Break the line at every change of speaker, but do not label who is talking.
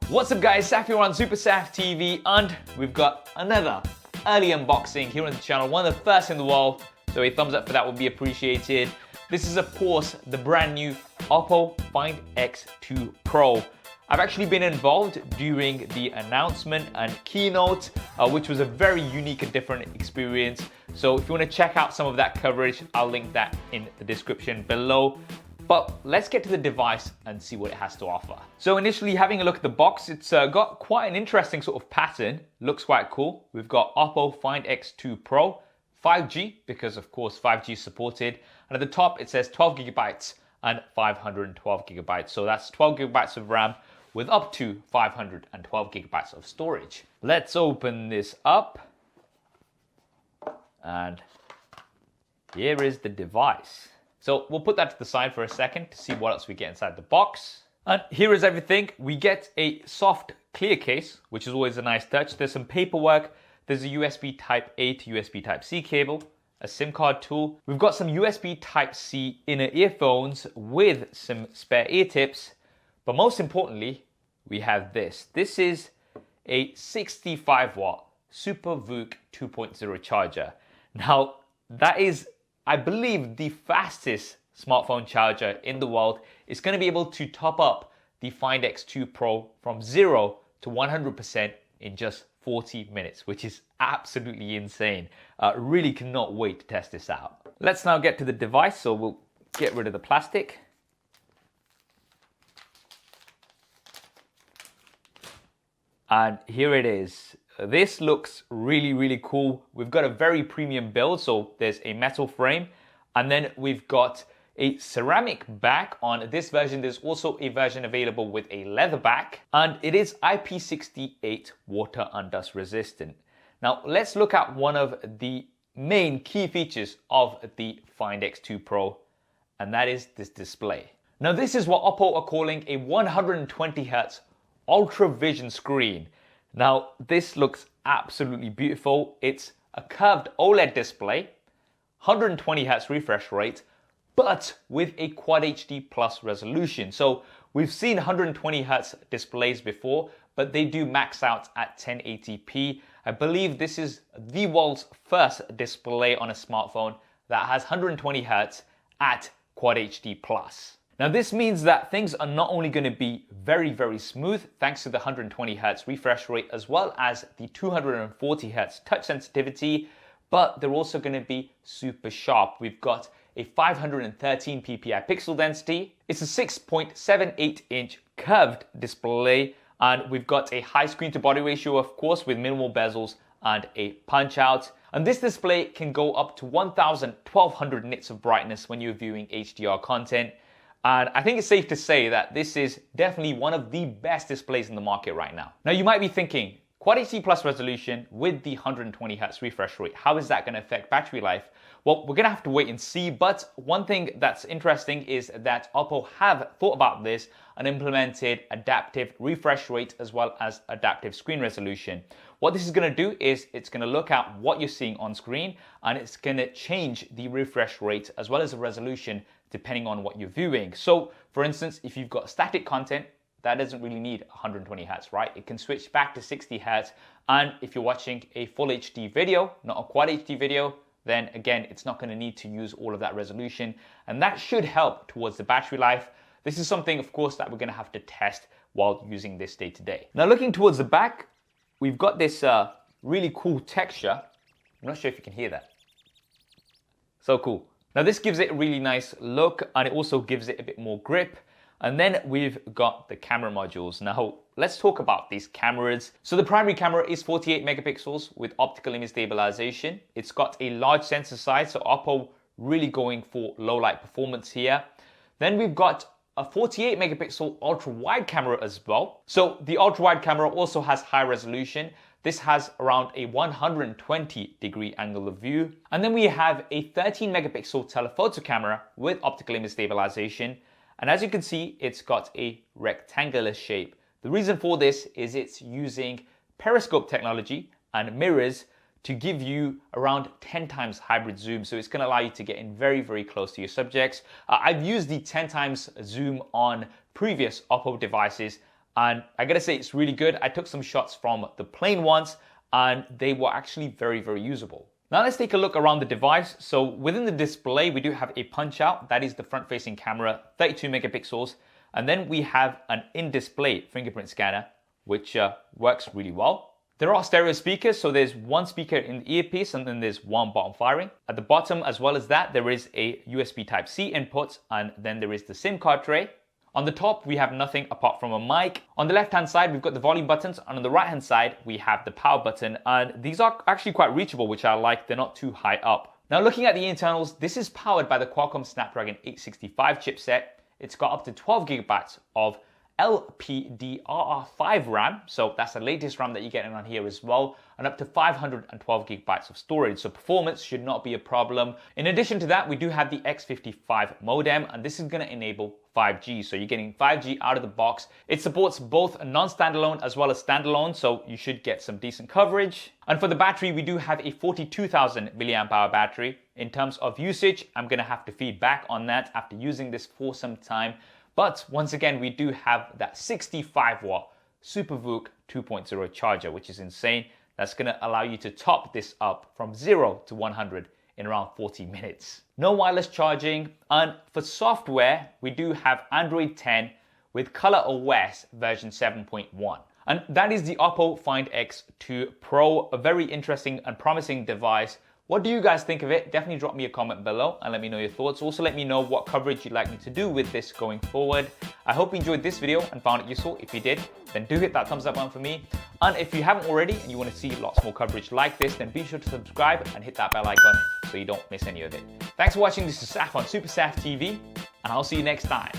What's up guys, Saf here on SuperSaf TV, and we've got another early unboxing here on the channel, one of the first in the world, so a thumbs up for that would be appreciated. This is of course the brand new OPPO Find X2 Pro. I've actually been involved during the announcement and keynote, which was a very unique and different experience. So if you want to check out some of that coverage, I'll link that in the description below. But let's get to the device and see what it has to offer. So initially having a look at the box, it's got quite an interesting sort of pattern. Looks quite cool. We've got OPPO Find X2 Pro, 5G, because of course 5G is supported. And at the top it says 12 gigabytes and 512 gigabytes. So that's 12 gigabytes of RAM with up to 512 gigabytes of storage. Let's open this up. And here is the device. So we'll put that to the side for a second to see what else we get inside the box. And here is everything. We get a soft clear case, which is always a nice touch. There's some paperwork. There's a USB Type A to USB Type C cable, a SIM card tool. We've got some USB Type C inner earphones with some spare ear tips. But most importantly, we have this. This is a 65 watt SuperVOOC 2.0 charger. Now, that is, I believe, the fastest smartphone charger in the world. Is going to be able to top up the Find X2 Pro from 0 to 100% in just 40 minutes, which is absolutely insane. Really cannot wait to test this out. Let's now get to the device, so we'll get rid of the plastic. And here it is. This looks really, really cool. We've got a very premium build, so there's a metal frame, and then we've got a ceramic back on this version. There's also a version available with a leather back, and it is IP68 water and dust resistant. Now let's look at one of the main key features of the Find X2 Pro, and that is this display. Now this is what OPPO are calling a 120 Hz Ultra Vision screen. Now, this looks absolutely beautiful. It's a curved OLED display, 120 Hz refresh rate, but with a Quad HD Plus resolution. So we've seen 120 Hz displays before, but they do max out at 1080p. I believe this is the world's first display on a smartphone that has 120 Hz at Quad HD Plus. Now this means that things are not only going to be very, very smooth thanks to the 120 Hz refresh rate as well as the 240 Hz touch sensitivity, but they're also going to be super sharp. We've got a 513 ppi pixel density. It's a 6.78 inch curved display, and we've got a high screen to body ratio, of course, with minimal bezels and a punch out. And this display can go up to 1200 nits of brightness when you're viewing HDR content. And I think it's safe to say that this is definitely one of the best displays in the market right now. Now you might be thinking, Quad HD Plus resolution with the 120 Hz refresh rate, how is that going to affect battery life? Well, we're going to have to wait and see, but one thing that's interesting is that OPPO have thought about this and implemented adaptive refresh rate as well as adaptive screen resolution. What this is going to do is it's going to look at what you're seeing on screen, and it's going to change the refresh rate as well as the resolution depending on what you're viewing. So for instance, if you've got static content, that doesn't really need 120 Hz, right? It can switch back to 60 Hz. And if you're watching a full HD video, not a Quad HD video, then again, it's not going to need to use all of that resolution. And that should help towards the battery life. This is something, of course, that we're going to have to test while using this day to day. Now looking towards the back, we've got this really cool texture. I'm not sure if you can hear that. So cool. Now this gives it a really nice look, and it also gives it a bit more grip. And then we've got the camera modules. Now let's talk about these cameras. So the primary camera is 48 megapixels with optical image stabilization. It's got a large sensor size, so OPPO really going for low light performance here. Then we've got a 48 megapixel ultra wide camera as well. So the ultra wide camera also has high resolution. This has around a 120-degree angle of view. And then we have a 13 megapixel telephoto camera with optical image stabilization. And as you can see, it's got a rectangular shape. The reason for this is it's using periscope technology and mirrors to give you around 10 times hybrid zoom. So it's going to allow you to get in very, very close to your subjects. I've used the 10 times zoom on previous OPPO devices, And I gotta say, it's really good. I took some shots from the plain ones and they were actually very, very usable. Now let's take a look around the device. So within the display, we do have a punch out. That is the front facing camera, 32 megapixels. And then we have an in-display fingerprint scanner, which works really well. There are stereo speakers, so there's one speaker in the earpiece and then there's one bottom firing. At the bottom, as well as that, there is a USB Type-C input and then there is the SIM card tray. On the top, we have nothing apart from a mic. On the left-hand side, we've got the volume buttons, and on the right-hand side, we have the power button, and these are actually quite reachable, which I like. They're not too high up. Now, looking at the internals, this is powered by the Qualcomm Snapdragon 865 chipset. It's got up to 12 gigabytes of LPDRR5 RAM, so that's the latest RAM that you're getting on here as well, and up to 512 gigabytes of storage, so performance should not be a problem. In addition to that, we do have the X55 modem, and this is going to enable 5G, so you're getting 5G out of the box. It supports both non-standalone as well as standalone, so you should get some decent coverage. And for the battery, we do have a 42,000 milliamp hour battery. In terms of usage, I'm going to have to feed back on that after using this for some time. But once again, we do have that 65 watt SuperVOOC 2.0 charger, which is insane. That's going to allow you to top this up from 0 to 100 in around 40 minutes. No wireless charging. And for software, we do have Android 10 with ColorOS version 7.1. And that is the OPPO Find X2 Pro, a very interesting and promising device. What do you guys think of it? Definitely drop me a comment below and let me know your thoughts. Also, let me know what coverage you'd like me to do with this going forward. I hope you enjoyed this video and found it useful. If you did, then do hit that thumbs up button for me. And if you haven't already and you want to see lots more coverage like this, then be sure to subscribe and hit that bell icon so you don't miss any of it. Thanks for watching. This is Saf on SuperSaf TV, and I'll see you next time.